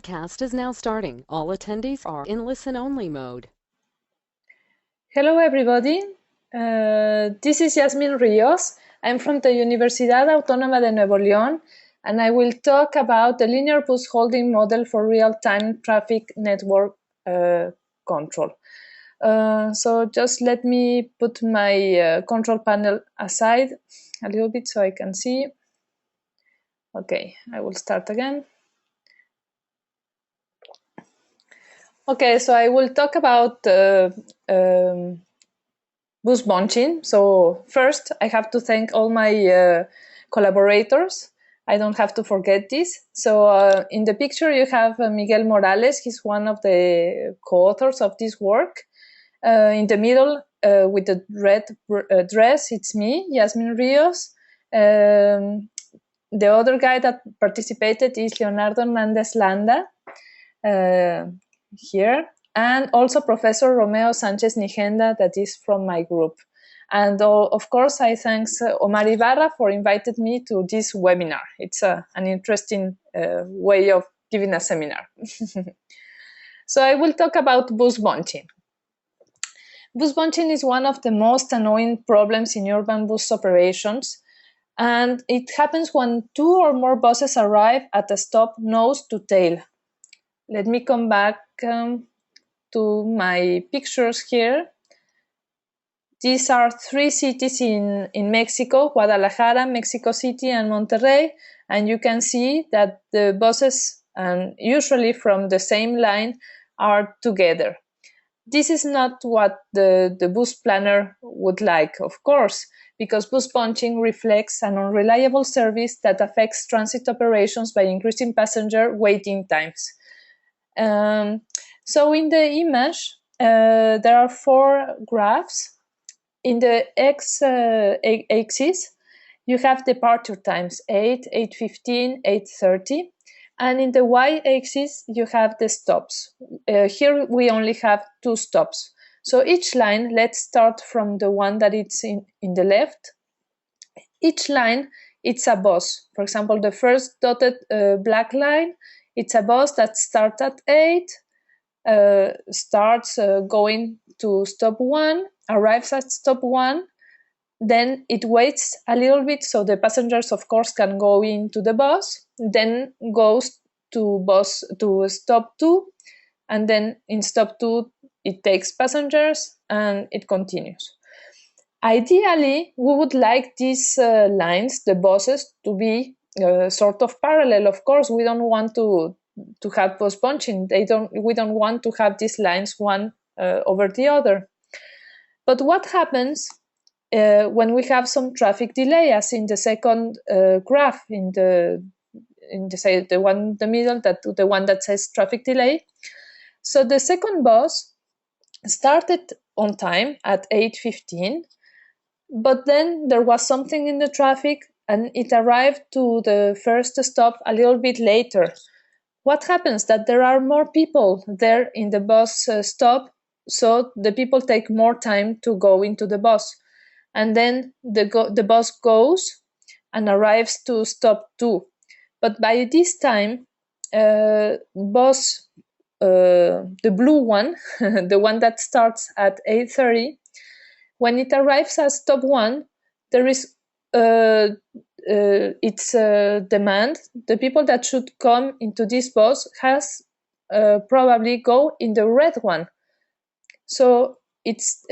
podcast is now starting. All attendees are in listen-only mode. Hello, everybody. This is Yasmín Ríos. I'm from the Universidad Autónoma de Nuevo León, and I will talk about the linear bus holding model for real-time traffic network control. So just let me put my control panel aside a little bit so I can see. Okay, I will start again. Okay, so I will talk about bus bunching. So first, I have to thank all my collaborators. I don't have to forget this. So in the picture, you have Miguel Morales. He's one of the co-authors of this work. In the middle, with the red dress, it's me, Yasmín Ríos. The other guy that participated is Leonardo Hernández Landa, here, and also Professor Romeo Sánchez Nigenda, that is from my group. And of course, I thank Omar Ibarra for inviting me to this webinar. It's an interesting way of giving a seminar. So I will talk about bus bunching. Bus bunching is one of the most annoying problems in urban bus operations, and it happens when two or more buses arrive at a stop nose to tail. Let me come back to my pictures here. These are three cities in Mexico: Guadalajara, Mexico City, and Monterrey. And you can see that the buses, usually from the same line, are together. This is not what the bus planner would like, of course, because bus bunching reflects an unreliable service that affects transit operations by increasing passenger waiting times. So in the image, there are four graphs. In the x-axis, you have departure times, 8, 8:15, 8:30. And in the y-axis, you have the stops. Here we only have two stops. So each line, let's start from the one that it's in the left. Each line, it's a bus. For example, the first dotted black line, it's a bus that starts at 8, starts going to stop 1, arrives at stop 1, then it waits a little bit so the passengers, of course, can go into the bus, then goes to stop 2, and then in stop 2 it takes passengers and it continues. Ideally, we would like these lines, the buses, to be sort of parallel. Of course, we don't want to have bus bunching. We don't want to have these lines one over the other. But what happens when we have some traffic delay, as in the second graph, in the one in the middle, the one that says traffic delay? So the second bus started on time at 8:15, but then there was something in the traffic and it arrived to the first stop a little bit later. What happens? That there are more people there in the bus stop, so the people take more time to go into the bus. And then the bus goes and arrives to stop 2. But by this time, the blue one, the one that starts at 8:30, when it arrives at stop 1, there is its demand. The people that should come into this bus has probably go in the red one. So it's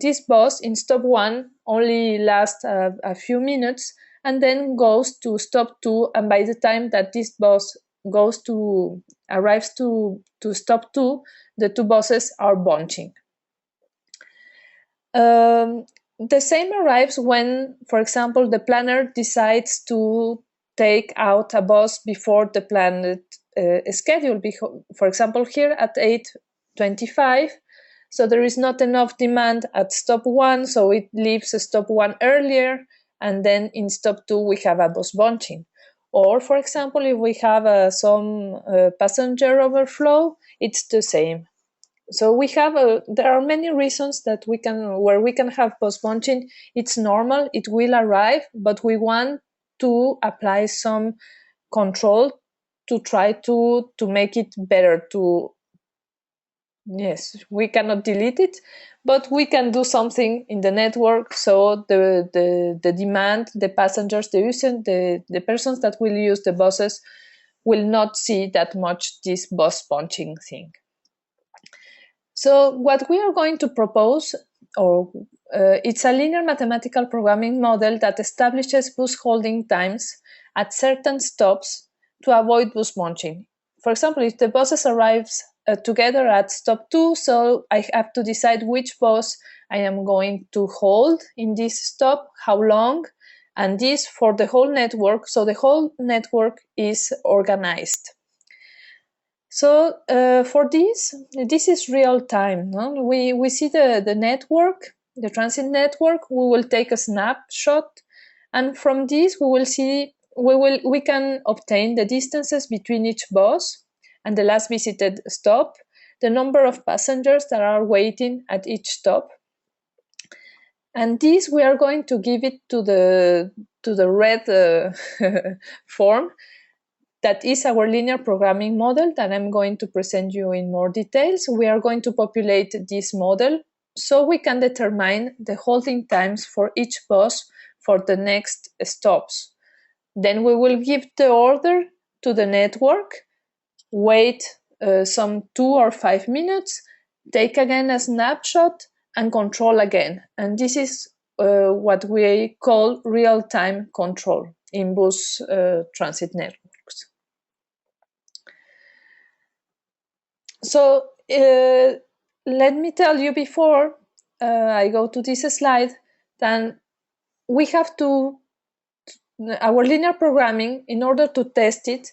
this bus in stop 1 only lasts a few minutes and then goes to stop 2. And by the time that this bus arrives to stop 2, the two buses are bunching. The same arrives when, for example, the planner decides to take out a bus before the planned schedule. For example, here at 8:25, so there is not enough demand at stop 1, so it leaves stop 1 earlier, and then in stop 2 we have a bus bunching. Or, for example, if we have some passenger overflow, it's the same. So we have there are many reasons that we can have bus bunching. It's normal, it will arrive, but we want to apply some control to try to make it better. Yes, we cannot delete it, but we can do something in the network so the demand, the passengers, the persons that will use the buses will not see that much this bus punching thing. So what we are going to propose, or it's a linear mathematical programming model that establishes bus holding times at certain stops to avoid bus munching. For example, if the buses arrives together at stop 2, so I have to decide which bus I am going to hold in this stop, how long, and this for the whole network. So the whole network is organized. So for this is real time. No? We see the network, the transit network. We will take a snapshot, and from this we can obtain the distances between each bus and the last visited stop, the number of passengers that are waiting at each stop, and this we are going to give it to the red form. That is our linear programming model that I'm going to present you in more details. We are going to populate this model so we can determine the holding times for each bus for the next stops. Then we will give the order to the network, wait some 2 or 5 minutes, take again a snapshot, and control again. And this is what we call real-time control in bus transit networks. So let me tell you before I go to this slide, then we have our linear programming, in order to test it,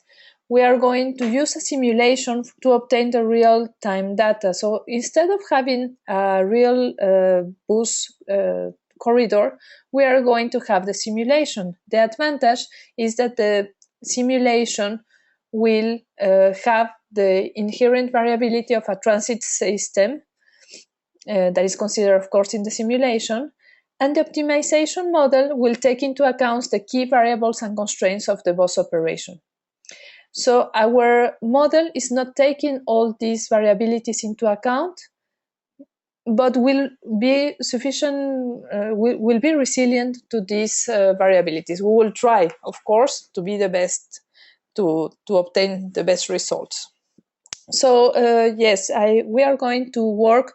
we are going to use a simulation to obtain the real-time data. So instead of having a real bus corridor, we are going to have the simulation. The advantage is that the simulation will have the inherent variability of a transit system that is considered, of course, in the simulation, and the optimization model will take into account the key variables and constraints of the bus operation. So our model is not taking all these variabilities into account, but will be sufficient, will be resilient to these variabilities. We will try, of course, to be the best, to obtain the best results. So yes, we are going to work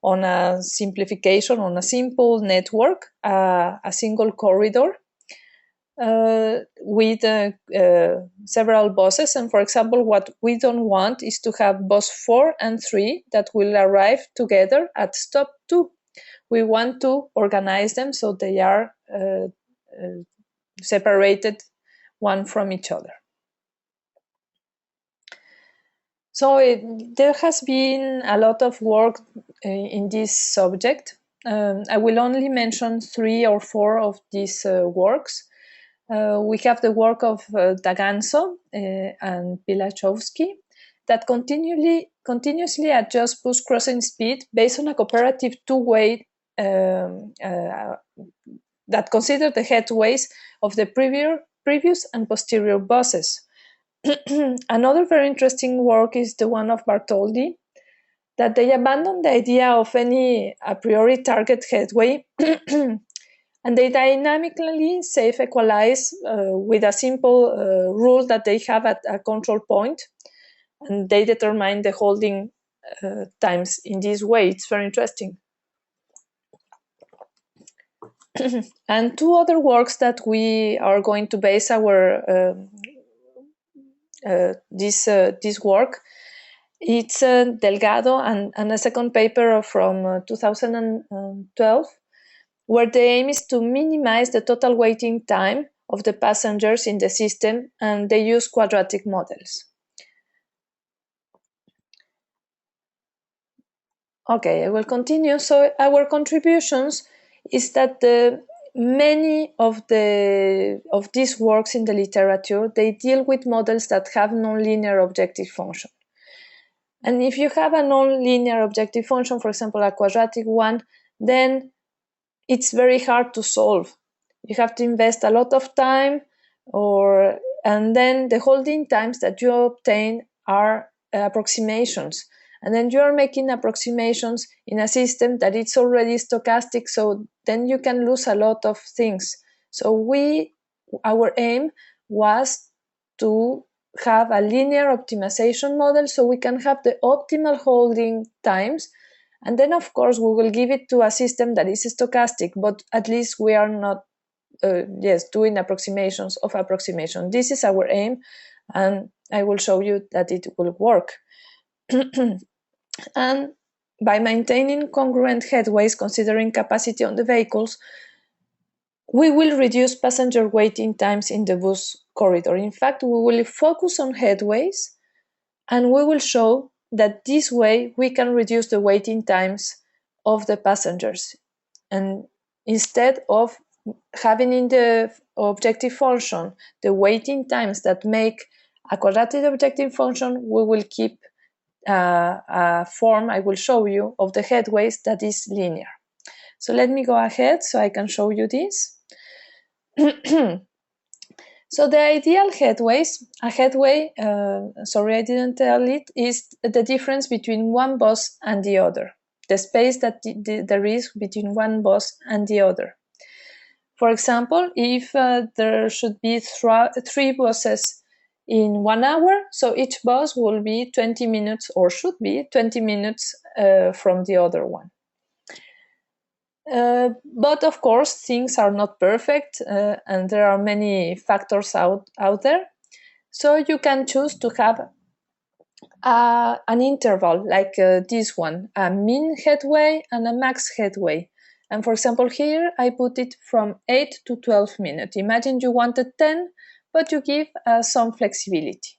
on a simplification, on a simple network, a single corridor with several buses. And for example, what we don't want is to have bus 4 and 3 that will arrive together at stop 2. We want to organize them so they are separated one from each other. So there has been a lot of work in this subject. I will only mention 3 or 4 of these works. We have the work of D'Aganzo and Pilachowski that continuously adjust bus crossing speed based on a cooperative two-way that consider the headways of the previous and posterior buses. Another very interesting work is the one of Bartholdi, that they abandon the idea of any a priori target headway and they dynamically self-equalize with a simple rule that they have at a control point, and they determine the holding times in this way. It's very interesting. And 2 other works that we are going to base our this work. It's Delgado and a second paper from 2012, where the aim is to minimize the total waiting time of the passengers in the system, and they use quadratic models. Okay, I will continue. So our contributions is that many of these works in the literature, they deal with models that have nonlinear objective function. And if you have a nonlinear objective function, for example, a quadratic one, then it's very hard to solve. You have to invest a lot of time, or and then the holding times that you obtain are approximations. And then you are making approximations in a system that it's already stochastic, so then you can lose a lot of things. So our aim was to have a linear optimization model so we can have the optimal holding times. And then, of course, we will give it to a system that is stochastic, but at least we are not doing approximations of approximation. This is our aim, and I will show you that it will work. And by maintaining congruent headways, considering capacity on the vehicles, we will reduce passenger waiting times in the bus corridor. In fact, we will focus on headways, and we will show that this way we can reduce the waiting times of the passengers. And instead of having in the objective function the waiting times that make a quadratic objective function, we will keep a form I will show you of the headways that is linear. So let me go ahead so I can show you this. So the ideal headways, a headway, sorry I didn't tell it, is the difference between one bus and the other, the space that there is between one bus and the other. For example, if there should be 3 buses in 1 hour, so each bus will be 20 minutes or should be 20 minutes from the other one. But of course, things are not perfect and there are many factors out there. So you can choose to have an interval like this one, a min headway and a max headway. And for example, here I put it from 8 to 12 minutes. Imagine you wanted 10, but you give some flexibility.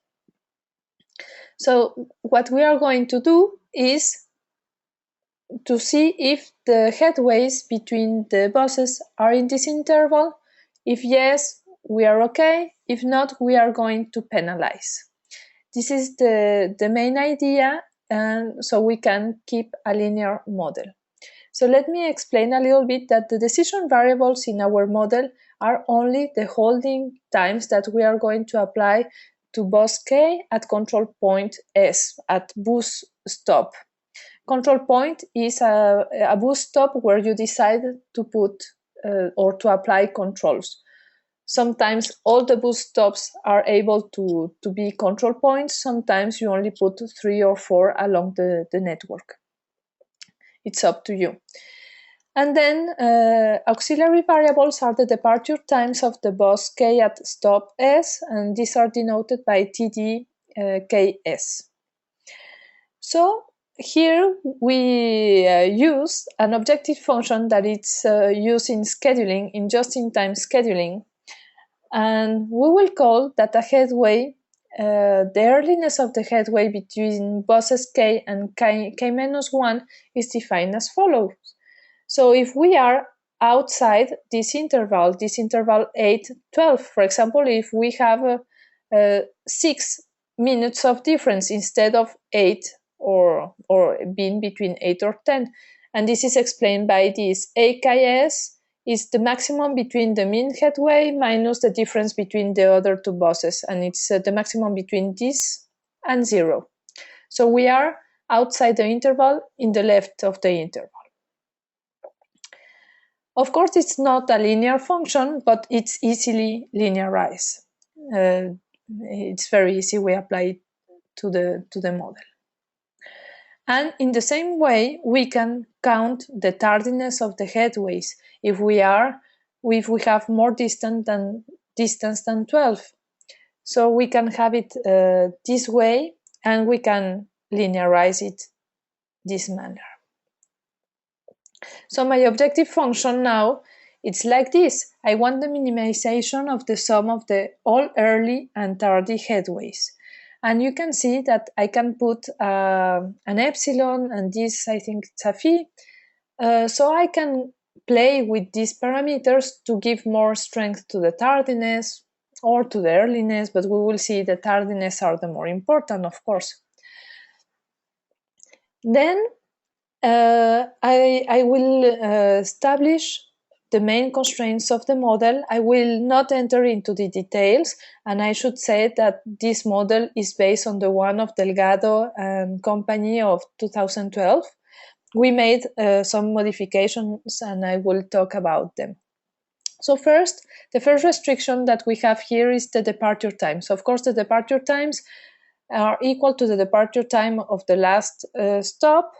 So what we are going to do is to see if the headways between the buses are in this interval. If yes, we are okay. If not, we are going to penalize. This is the main idea, and so we can keep a linear model. So let me explain a little bit that the decision variables in our model are only the holding times that we are going to apply to bus K at control point S, at bus stop. Control point is a bus stop where you decide to put or to apply controls. Sometimes all the bus stops are able to be control points. Sometimes you only put 3 or 4 along the network. It's up to you. And then auxiliary variables are the departure times of the bus K at stop S, and these are denoted by TD KS. So here we use an objective function that it's used in scheduling, in just-in-time scheduling, and we will call that a headway, the earliness of the headway between buses K and K-1 is defined as follows. So if we are outside this interval 8-12, for example, if we have 6 minutes of difference instead of 8, or being between 8 or 10, and this is explained by this AKS is the maximum between the mean headway minus the difference between the other 2 buses, and it's the maximum between this and 0. So we are outside the interval in the left of the interval. Of course, it's not a linear function, but it's easily linearized. It's very easy. We apply it to the model. And in the same way, we can count the tardiness of the headways if we have more distance than 12. So we can have it this way, and we can linearize it this manner. So my objective function now, it's like this. I want the minimization of the sum of the all early and tardy headways. And you can see that I can put an epsilon, and this I think it's a phi. So I can play with these parameters to give more strength to the tardiness or to the earliness, but we will see the tardiness are the more important, of course. Then I will establish the main constraints of the model. I will not enter into the details, and I should say that this model is based on the one of Delgado and company of 2012. We made some modifications, and I will talk about them. So first, the first restriction that we have here is the departure times. Of course, the departure times are equal to the departure time of the last stop.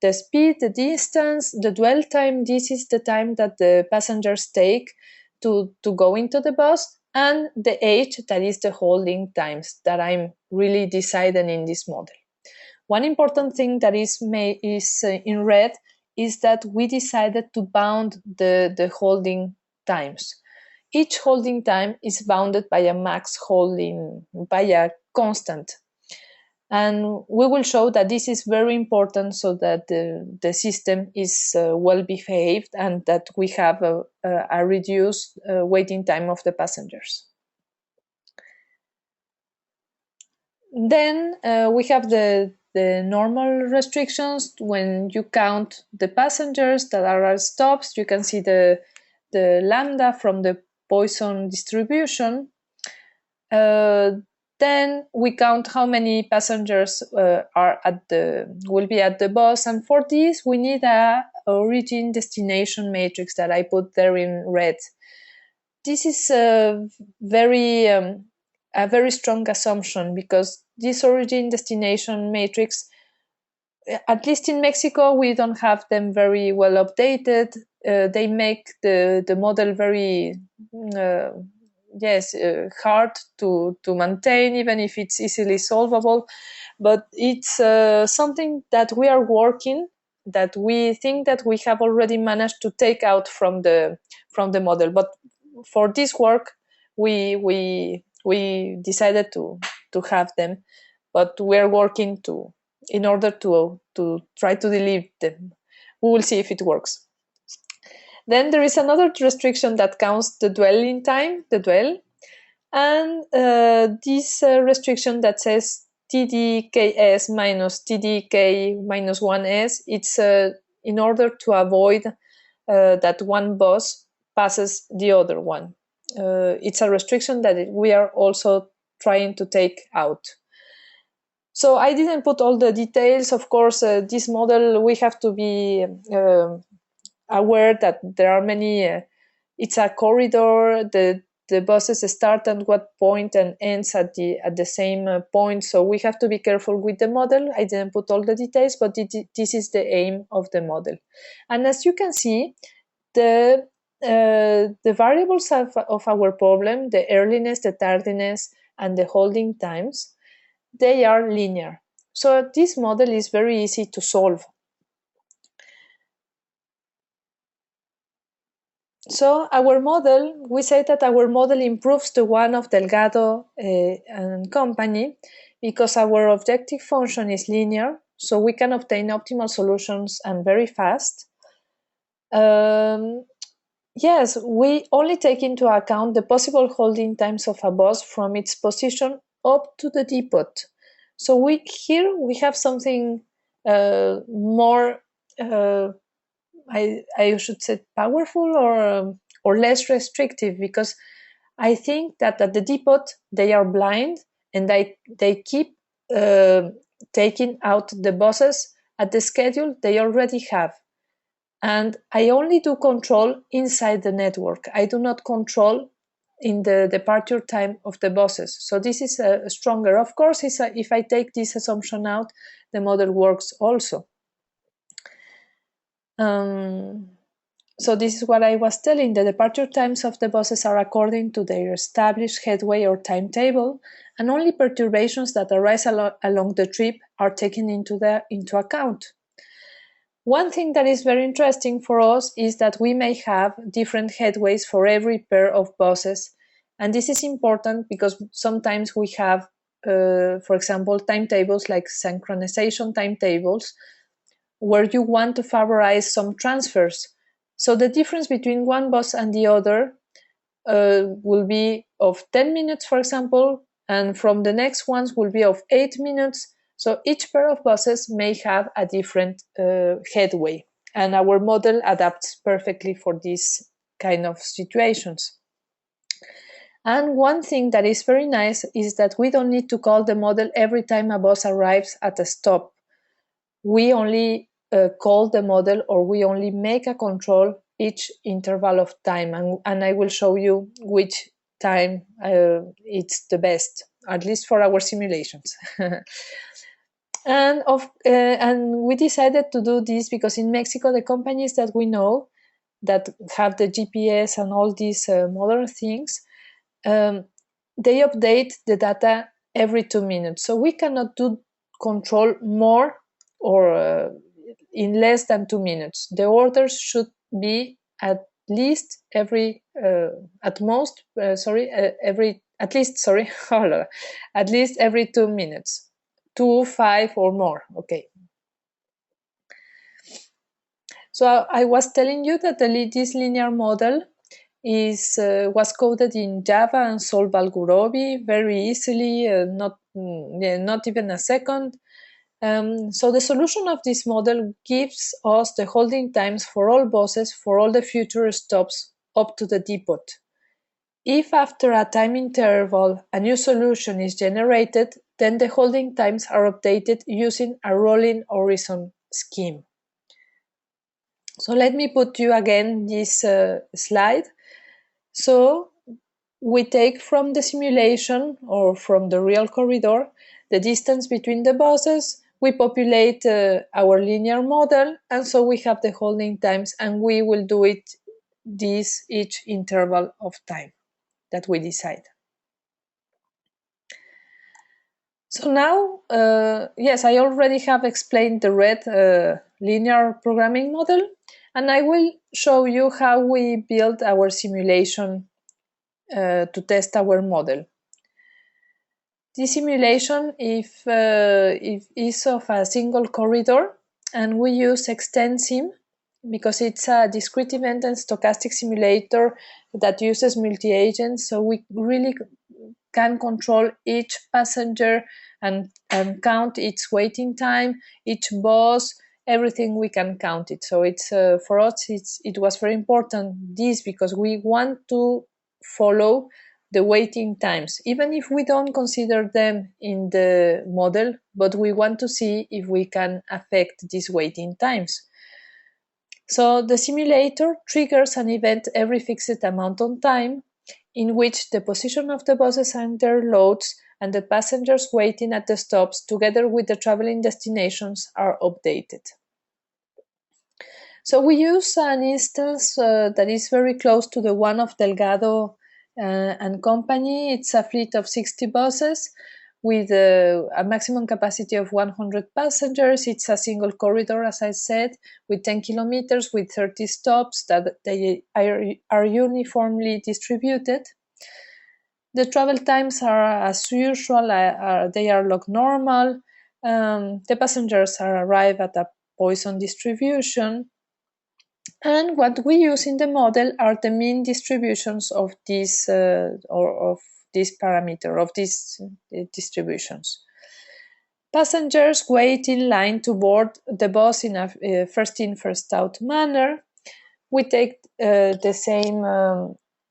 The speed, the distance, the dwell time, this is the time that the passengers take to go into the bus, and the age, that is the holding times that I'm really deciding in this model. One important thing that is in red is that we decided to bound the holding times. Each holding time is bounded by a max holding, by a constant. And we will show that this is very important so that the system is well behaved and that we have a reduced waiting time of the passengers. Then we have the normal restrictions. When you count the passengers that are at stops, you can see the lambda from the Poisson distribution. Then we count how many passengers will be at the bus, and for this we need a origin destination matrix that I put there in red. This is a very strong assumption, because this origin destination matrix, at least in Mexico, we don't have them very well updated. They make the model very hard to maintain, even if it's easily solvable. But it's something that we are working, that we think that we have already managed to take out from the model. But for this work, we decided to have them, but we are working in order to try to delete them. We will see if it works. Then there is another restriction that counts the dwelling time, the dwell, and this restriction that says TDKS minus TDK minus 1S. It's in order to avoid that one bus passes the other one. It's a restriction that we are also trying to take out. So I didn't put all the details. Of course, this model, we have to be aware that there are many, it's a corridor, the buses start at what point and ends at the same point. So we have to be careful with the model. I didn't put all the details, but this is the aim of the model. And as you can see, the variables of our problem, the earliness, the tardiness, and the holding times, they are linear. So this model is very easy to solve. So our model, we say that our model improves the one of Delgado and company, because our objective function is linear, so we can obtain optimal solutions and very fast. Yes, we only take into account the possible holding times of a bus from its position up to the depot. So here we have something more, I should say, powerful or less restrictive, because I think that at the depot they are blind and they keep taking out the buses at the schedule they already have. And I only do control inside the network. I do not control in the departure time of the buses. So this is stronger. Of course, if I take this assumption out, the model works also. So this is what I was telling. The departure times of the buses are according to their established headway or timetable, and only perturbations that arise along the trip are taken into account. One thing that is very interesting for us is that we may have different headways for every pair of buses. And this is important because sometimes we have, for example, timetables like synchronization timetables, where you want to favorize some transfers. So the difference between one bus and the other will be of 10 minutes, for example, and from the next ones will be of 8 minutes. So each pair of buses may have a different headway, and our model adapts perfectly for this kind of situations. And one thing that is very nice is that we don't need to call the model every time a bus arrives at a stop. We only call the model, or we only make a control each interval of time, and I will show you which time it's the best, at least for our simulations. And we decided to do this because in Mexico, the companies that we know that have the GPS and all these modern things, um, they update the data every 2 minutes. So we cannot do control more or in less than 2 minutes. The orders should be at least every, at most, every, at least, sorry, at least every 2 minutes, 2, 5, or more. Okay. So I was telling you that this linear model was coded in Java and solved Algorobi very easily, not even a second. So the solution of this model gives us the holding times for all buses for all the future stops up to the depot. If after a time interval a new solution is generated, then the holding times are updated using a rolling horizon scheme. So let me put you again this slide. So we take from the simulation or from the real corridor the distance between the buses, we populate our linear model, and so we have the holding times, and we will do it this each interval of time that we decide. So now, yes, I already have explained the red linear programming model, and I will show you how we build our simulation to test our model. This simulation if is of a single corridor, and we use XtendSim because it's a discrete event and stochastic simulator that uses multi-agents, so we really can control each passenger and count its waiting time, each bus, everything we can count it. So it's for us it was very important this because we want to follow the waiting times, even if we don't consider them in the model, but we want to see if we can affect these waiting times. So the simulator triggers an event every fixed amount of time in which the position of the buses and their loads and the passengers waiting at the stops together with the traveling destinations are updated. So we use an instance that is very close to the one of Delgado and company. It's a fleet of 60 buses with a maximum capacity of 100 passengers. It's a single corridor, as I said, with 10 kilometers, with 30 stops that they are uniformly distributed. The travel times are as usual, they are log normal. The passengers arrive at a Poisson distribution. And what we use in the model are the mean distributions of these or of this parameter of these distributions. Passengers wait in line to board the bus in a first in first out manner. We take the same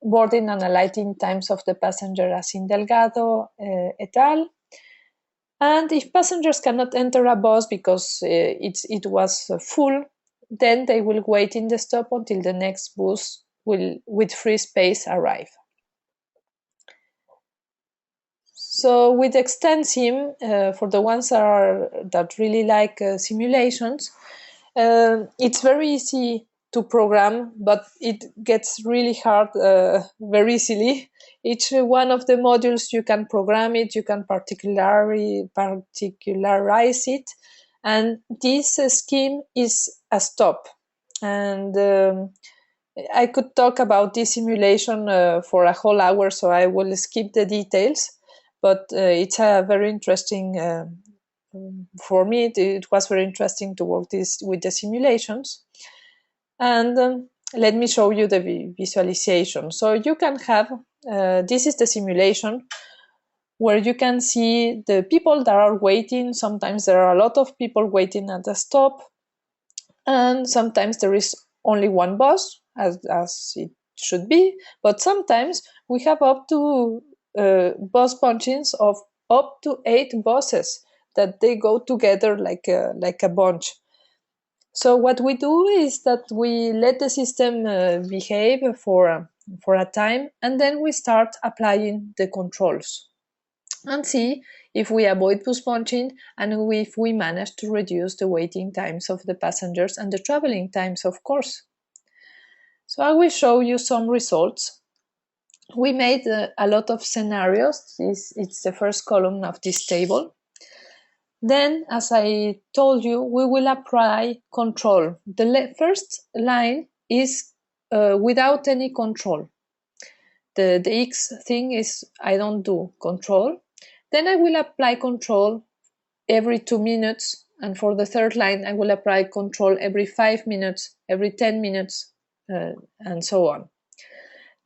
boarding and alighting times of the passenger as in Delgado et al. And if passengers cannot enter a bus because it was full, then they will wait in the stop until the next bus will, with free space, arrive. So with XtendSim, for the ones that really like simulations, it's very easy to program, but it gets really hard very easily. Each one of the modules, you can program it, you can particularize it, and this scheme is a stop. And I could talk about this simulation for a whole hour, so I will skip the details, but it's a very interesting for me, it was very interesting to work with the simulations. And let me show you the visualization. So you can have, this is the simulation where you can see the people that are waiting. Sometimes there are a lot of people waiting at the stop, and sometimes there is only one bus, as it should be, but sometimes we have up to bus bunchings of up to 8 buses that they go together like a bunch. So what we do is that we let the system behave for a time, and then we start applying the controls and see if we avoid bus bunching and if we manage to reduce the waiting times of the passengers and the traveling times, of course. So I will show you some results. We made a lot of scenarios. It's the first column of this table. Then, as I told you, we will apply control. The first line is without any control. The X thing is I don't do control. Then I will apply control every 2 minutes. And for the third line, I will apply control every 5 minutes, every 10 minutes, and so on.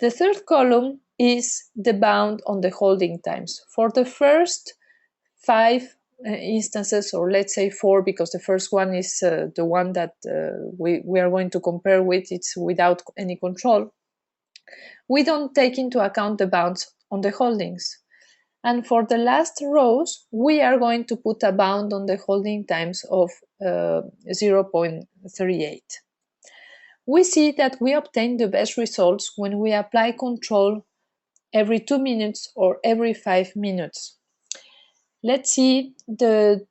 The third column is the bound on the holding times. For the first 5 instances, or let's say 4, because the first one is the one that we are going to compare with, it's without any control. We don't take into account the bounds on the holdings. And for the last rows, we are going to put a bound on the holding times of 0.38. We see that we obtain the best results when we apply control every 2 minutes or every 5 minutes. Let's see the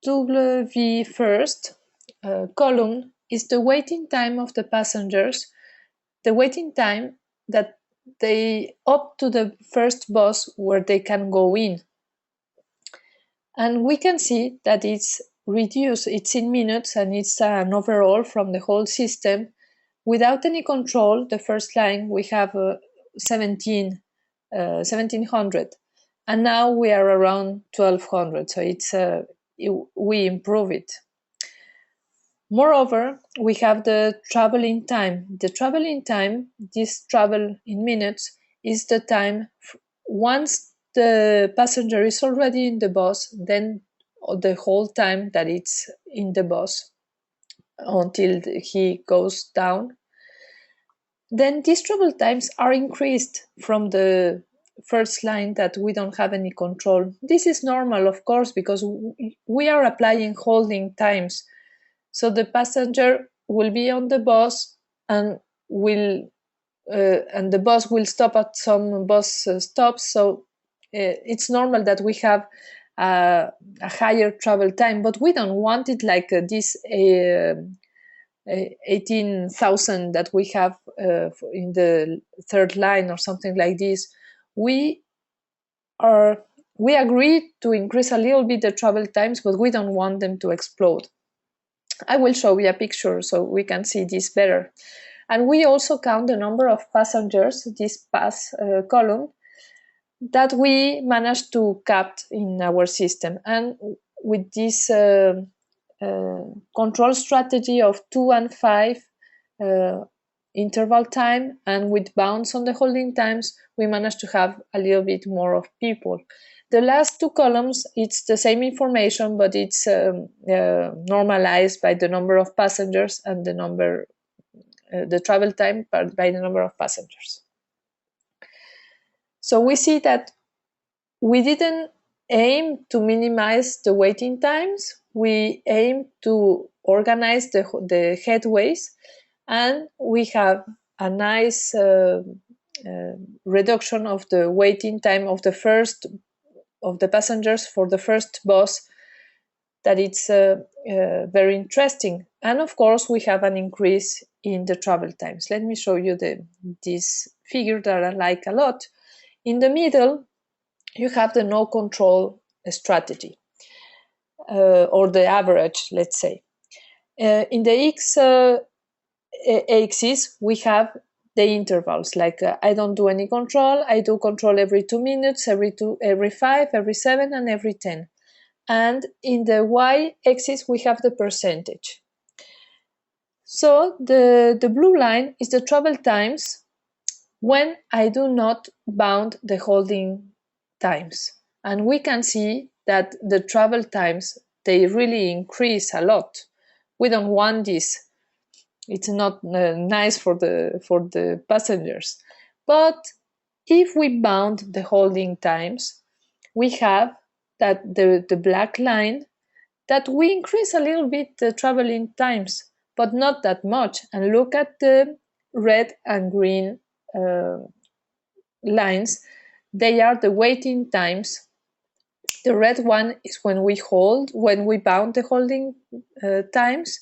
W first column is the waiting time of the passengers, the waiting time that they up to the first bus where they can go in. And we can see that it's reduced, it's in minutes, and it's an overall from the whole system. Without any control, the first line we have 1700, and now we are around 1200, so we improve it. Moreover, we have the traveling time. The traveling time, this travel in minutes, is the time once the passenger is already in the bus, then the whole time that it's in the bus until he goes down. Then these travel times are increased from the first line that we don't have any control. This is normal, of course, because we are applying holding times. So the passenger will be on the bus and the bus will stop at some bus stops. So it's normal that we have a higher travel time, but we don't want it like this 18,000 that we have in the third line or something like this. We agree to increase a little bit the travel times, but we don't want them to explode. I will show you a picture so we can see this better. And we also count the number of passengers, this pass column, that we managed to cap in our system. And with this control strategy of 2 and 5 interval time, and with bounds on the holding times, we managed to have a little bit more of people. The last 2 columns, it's the same information, but it's normalized by the number of passengers and the travel time by the number of passengers. So we see that we didn't aim to minimize the waiting times. We aim to organize the headways, and we have a nice reduction of the waiting time of the passengers for the first bus. That it's very interesting. And of course, we have an increase in the travel times. Let me show you this figure that I like a lot. In the middle, you have the no control strategy, or the average, let's say. In the x-axis, we have the intervals, like I don't do any control, I do control every 2 minutes, every 5, every 7, and every 10. And in the y-axis, we have the percentage. So the blue line is the travel times when I do not bound the holding times. And we can see that the travel times, they really increase a lot. We don't want this. it's not nice for the passengers. But if we bound the holding times, we have that the black line, that we increase a little bit the traveling times, but not that much. And look at the red and green uh, lines. They are the waiting times. The red one is when we bound the holding times,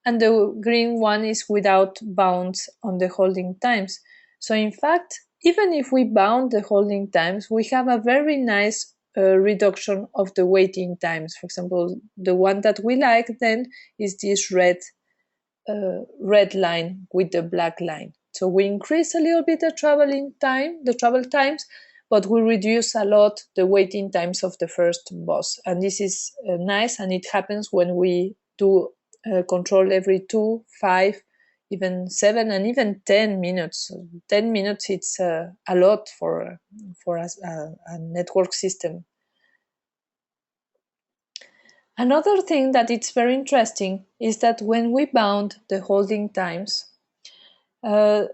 and the green one is without bounds on the holding times. So in fact, even if we bound the holding times, we have a very nice reduction of the waiting times. For example, the one that we like then is this red line with the black line. So we increase a little bit the travel times, but we reduce a lot the waiting times of the first bus. And this is nice, and it happens when we do control every 2, 5, even 7, and even 10 minutes. 10 minutes, it's a lot for a network system. Another thing that it's very interesting is that when we bound the holding times, uh,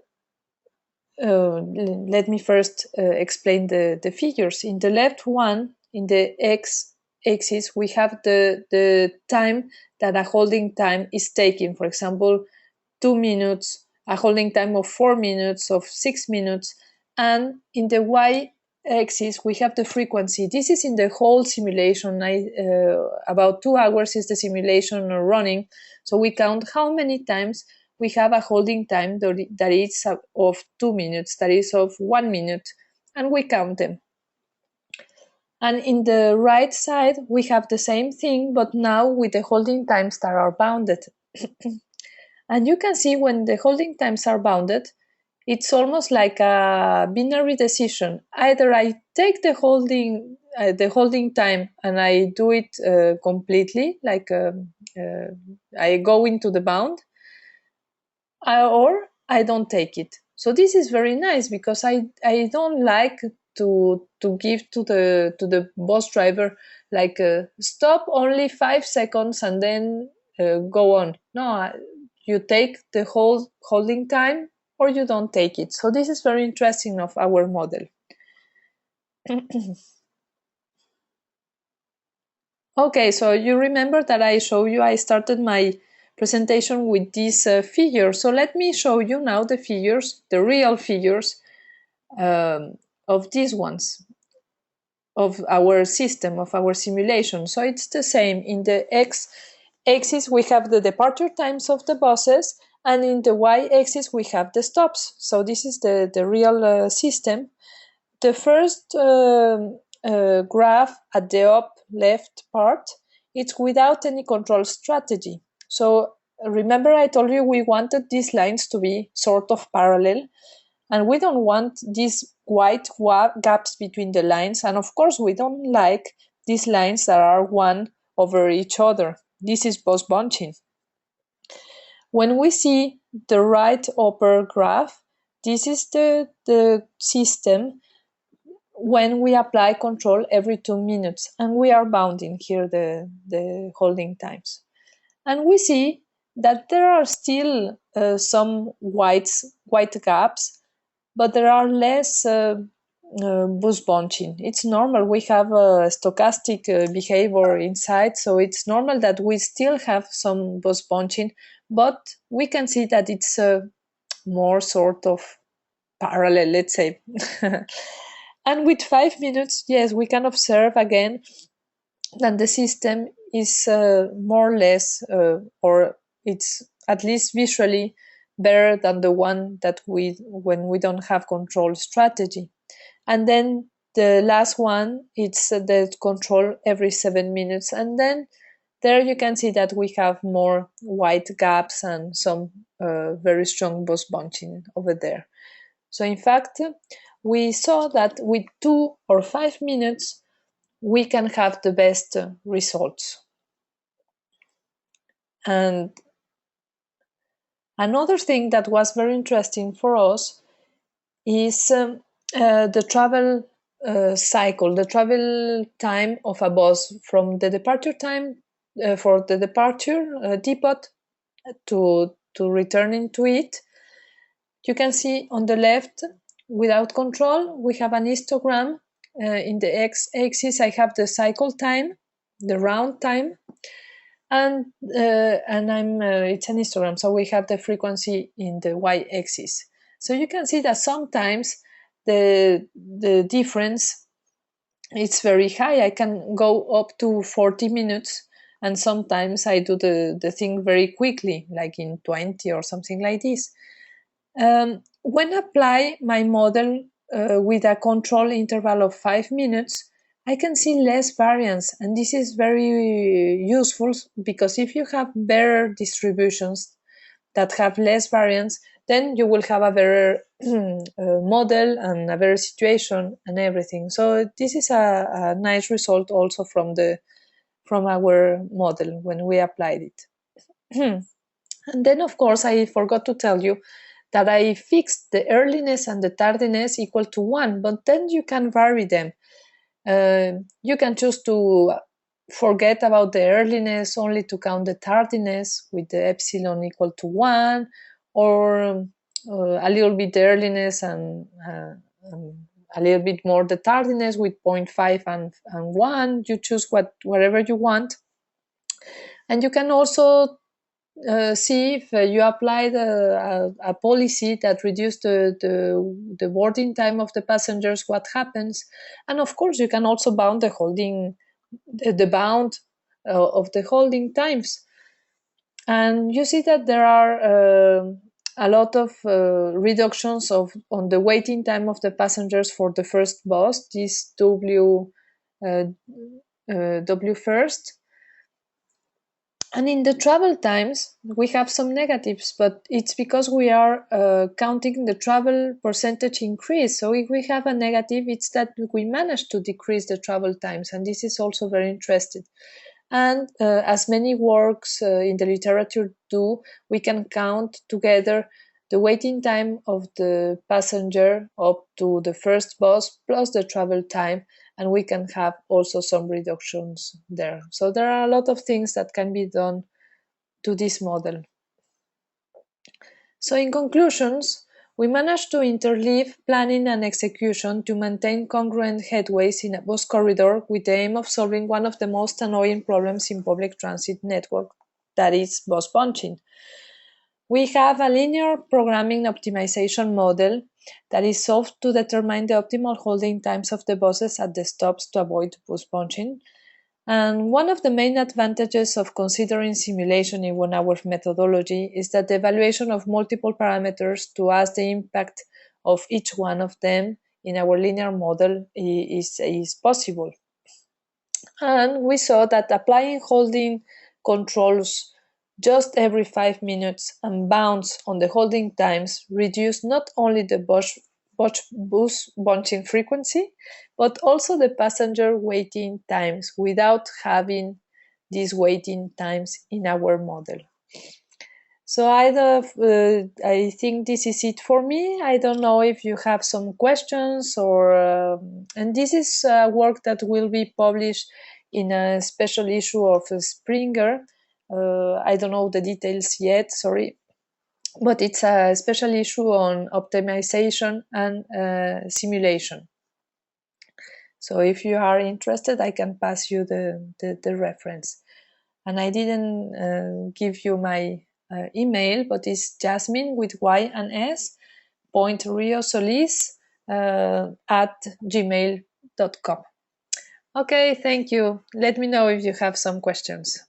let me first explain the figures. In the left one, in the x-axis, we have the time that a holding time is taking. For example, 2 minutes, a holding time of 4 minutes, of 6 minutes. And in the y-axis, we have the frequency. This is in the whole simulation. About 2 hours is the simulation running. So we count how many times we have a holding time that is of 2 minutes, that is of 1 minute, and we count them. And in the right side, we have the same thing, but now with the holding times that are bounded. And you can see when the holding times are bounded, it's almost like a binary decision. Either I take the holding time and I do it completely, like I go into the bound, or I don't take it. So this is very nice because I don't like to give to the bus driver like stop only 5 seconds and then go on. No, you take the whole holding time or you don't take it. So this is very interesting of our model. Okay, so you remember that I started my presentation with these figures. So let me show you now the figures, the real figures of these ones, of our system, of our simulation. So it's the same. In the x-axis, we have the departure times of the buses, and in the y-axis, we have the stops. So this is the real system. The first graph at the up left part, it's without any control strategy. So remember I told you we wanted these lines to be sort of parallel, and we don't want these white gaps between the lines, and of course we don't like these lines that are one over each other. This is bus bunching. When we see the right upper graph, this is the system when we apply control every 2 minutes, and we are bounding here the holding times. And we see that there are still some white gaps, but there are less bus bunching. It's normal. We have a stochastic behavior inside, so it's normal that we still have some bus bunching, but we can see that it's more sort of parallel, let's say. And with 5 minutes, yes, we can observe again that the system is more or less, or it's at least visually better than the one that when we don't have control strategy. And then the last one, it's the control every 7 minutes. And then there you can see that we have more white gaps and some very strong bus bunching over there. So in fact, we saw that with 2 or 5 minutes, we can have the best results. And another thing that was very interesting for us is the travel cycle, the travel time of a bus from the departure time for the departure depot to returning to it. You can see on the left, without control, we have an histogram. In the x-axis, I have the cycle time, the round time, and it's an histogram, so we have the frequency in the y-axis. So you can see that sometimes the difference it's very high. I can go up to 40 minutes, and sometimes I do the thing very quickly, like in 20 or something like this. When apply my model with a control interval of 5 minutes, I can see less variance, and this is very useful because if you have better distributions that have less variance, then you will have a better model and a better situation and everything. So this is a nice result also from our model when we applied it. And then, of course, I forgot to tell you that I fixed the earliness and the tardiness equal to 1, but then you can vary them. You can choose to forget about the earliness, only to count the tardiness with the epsilon equal to 1, or a little bit the earliness and a little bit more the tardiness with 0.5 and 1. You choose whatever you want. And you can also see if you applied a policy that reduced the boarding time of the passengers, what happens. And of course, you can also bound the bound of the holding times. And you see that there are a lot of reductions on the waiting time of the passengers for the first bus, this W first. And in the travel times, we have some negatives, but it's because we are counting the travel percentage increase. So if we have a negative, it's that we managed to decrease the travel times, and this is also very interesting. And as many works in the literature do, we can count together the waiting time of the passenger up to the first bus plus the travel time, and we can have also some reductions there. So there are a lot of things that can be done to this model. So in conclusions, we managed to interleave planning and execution to maintain congruent headways in a bus corridor with the aim of solving one of the most annoying problems in public transit network, that is bus bunching. We have a linear programming optimization model that is solved to determine the optimal holding times of the buses at the stops to avoid bus bunching. And one of the main advantages of considering simulation in 1 hour methodology is that the evaluation of multiple parameters to ask the impact of each one of them in our linear model is possible. And we saw that applying holding controls just every 5 minutes and bounds on the holding times reduce not only the bus bunching frequency, but also the passenger waiting times without having these waiting times in our model. So I think this is it for me. I don't know if you have some questions and this is work that will be published in a special issue of Springer. I don't know the details yet, sorry, but it's a special issue on optimization and simulation. So if you are interested, I can pass you the reference. And I didn't give you my email, but it's Yasmín with Y and S, .riosolís at gmail.com. Okay, thank you. Let me know if you have some questions.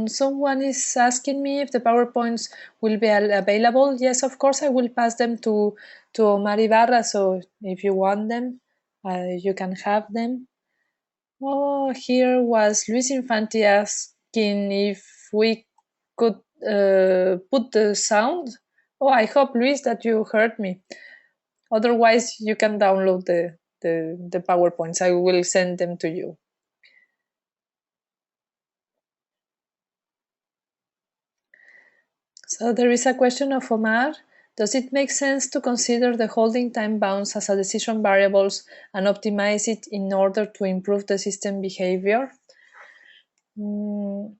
Someone is asking me if the PowerPoints will be available. Yes, of course, I will pass them to Omar Ibarra. So if you want them, you can have them. Oh, here was Luis Infante asking if we could put the sound. Oh, I hope, Luis, that you heard me. Otherwise, you can download the PowerPoints. I will send them to you. So there is a question of Omar. Does it make sense to consider the holding time bounds as a decision variables and optimize it in order to improve the system behavior? Mm,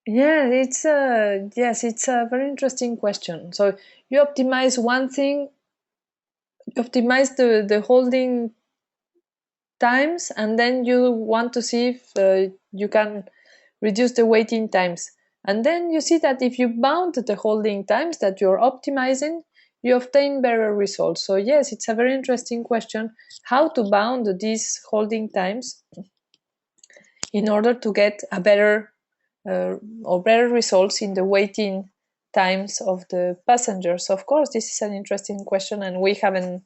yeah, it's a very interesting question. So you optimize one thing, optimize the holding times, and then you want to see if you can reduce the waiting times. And then you see that if you bound the holding times that you're optimizing, you obtain better results. So yes, it's a very interesting question, how to bound these holding times in order to get a better or better results in the waiting times of the passengers. Of course, this is an interesting question, and we haven't,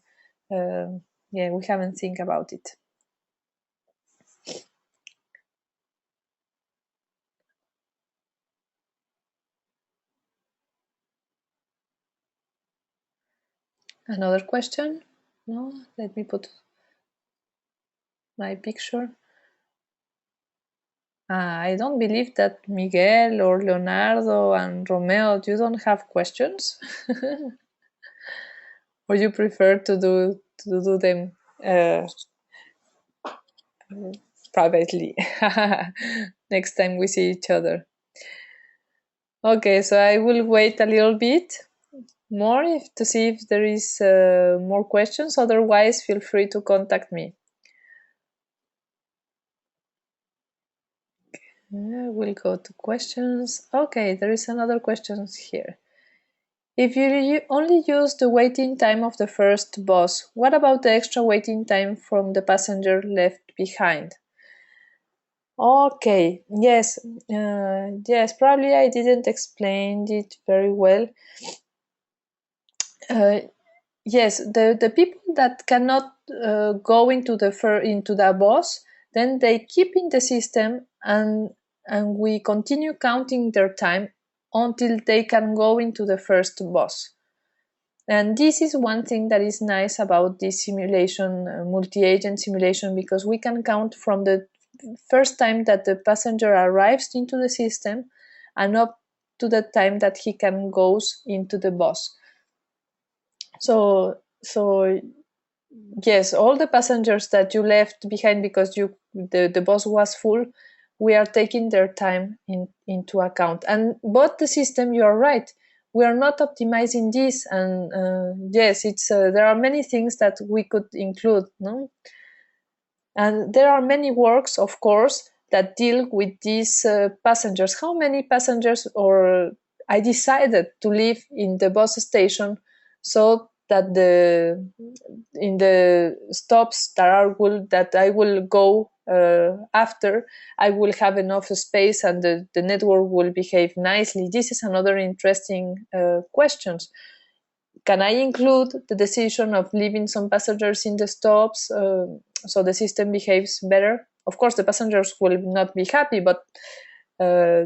we haven't think about it. Another question? No, let me put my picture. I don't believe that Miguel or Leonardo and Romeo, you don't have questions, or you prefer to do them privately next time we see each other. Okay, so I will wait a little bit more to see if there is more questions. Otherwise, feel free to contact me. We'll go to questions. Okay, there is another question here. If you only use the waiting time of the first bus, what about the extra waiting time from the passenger left behind? Okay, yes, probably I didn't explain it very well. Uh, yes, the people that cannot go into the bus, then they keep in the system, and we continue counting their time until they can go into the first bus. And this is one thing that is nice about this simulation, multi-agent simulation, because we can count from the first time that the passenger arrives into the system and up to the time that he can goes into the bus. So yes, all the passengers that you left behind because the bus was full, we are taking their time into account. And but the system, you are right, we are not optimizing this. And yes, it's there are many things that we could include, no? And there are many works, of course, that deal with these passengers. How many passengers, or I decided to live in the bus station so that the in the stops that I will go after, I will have enough space and the network will behave nicely. This is another interesting question. Can I include the decision of leaving some passengers in the stops so the system behaves better? Of course, the passengers will not be happy, but uh,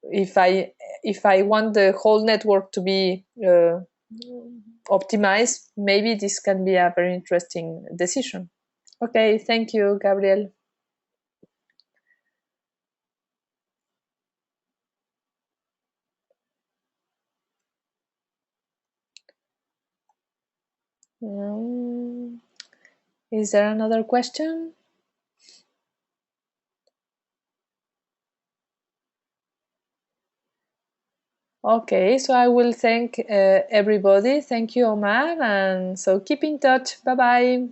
if I want the whole network to be optimized, maybe this can be a very interesting decision. Okay, thank you, Gabriel. Um, is there another question? Okay, so I will thank everybody. Thank you, Omar. And so keep in touch. Bye bye.